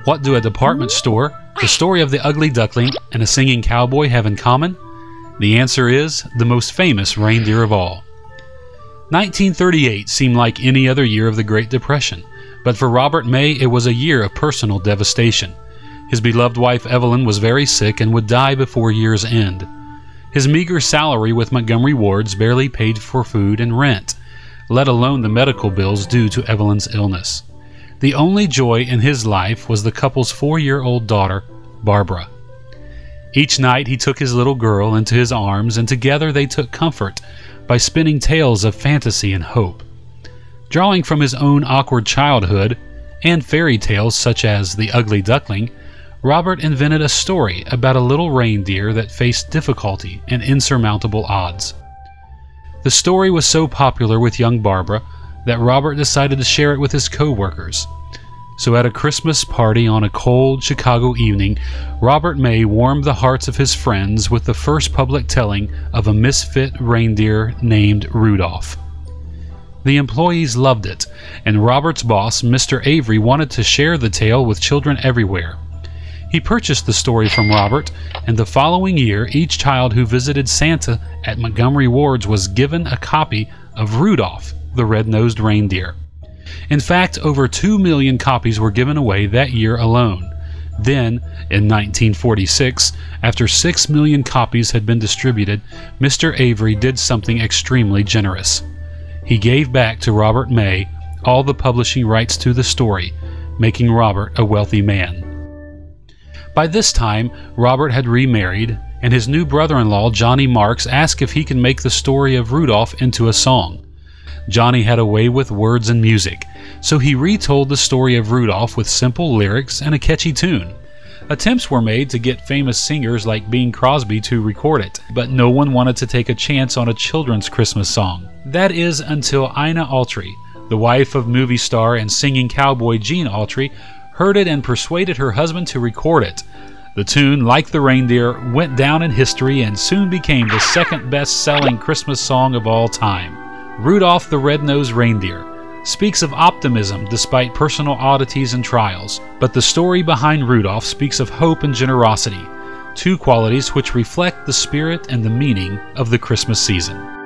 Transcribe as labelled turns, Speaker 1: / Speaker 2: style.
Speaker 1: What do a department store, the story of the ugly duckling, and a singing cowboy have in common? The answer is the most famous reindeer of all. 1938 seemed like any other year of the Great Depression, but for Robert May it was a year of personal devastation. His beloved wife Evelyn was very sick and would die before year's end. His meager salary with Montgomery Wards barely paid for food and rent, let alone the medical bills due to Evelyn's illness. The only joy in his life was the couple's 4-year-old daughter, Barbara. Each night he took his little girl into his arms, and together they took comfort by spinning tales of fantasy and hope. Drawing from his own awkward childhood and fairy tales such as The Ugly Duckling, Robert invented a story about a little reindeer that faced difficulty and insurmountable odds. The story was so popular with young Barbara that Robert decided to share it with his co-workers. So at a Christmas party on a cold Chicago evening, Robert May warmed the hearts of his friends with the first public telling of a misfit reindeer named Rudolph. The employees loved it, and Robert's boss, Mr. Avery, wanted to share the tale with children everywhere. He purchased the story from Robert, and the following year each child who visited Santa at Montgomery Wards was given a copy of Rudolph the Red-nosed Reindeer. In fact, over 2 million copies were given away that year alone. Then, in 1946, after 6 million copies had been distributed, Mr. Avery did something extremely generous. He gave back to Robert May all the publishing rights to the story, making Robert a wealthy man. By this time, Robert had remarried, and his new brother-in-law, Johnny Marks, asked if he could make the story of Rudolph into a song. Johnny had a way with words and music, so he retold the story of Rudolph with simple lyrics and a catchy tune. Attempts were made to get famous singers like Bing Crosby to record it, but no one wanted to take a chance on a children's Christmas song. That is until Ina Autry, the wife of movie star and singing cowboy Gene Autry, heard it and persuaded her husband to record it. The tune, like the reindeer, went down in history and soon became the second best-selling Christmas song of all time. Rudolph the Red-nosed Reindeer speaks of optimism despite personal oddities and trials, but the story behind Rudolph speaks of hope and generosity, two qualities which reflect the spirit and the meaning of the Christmas season.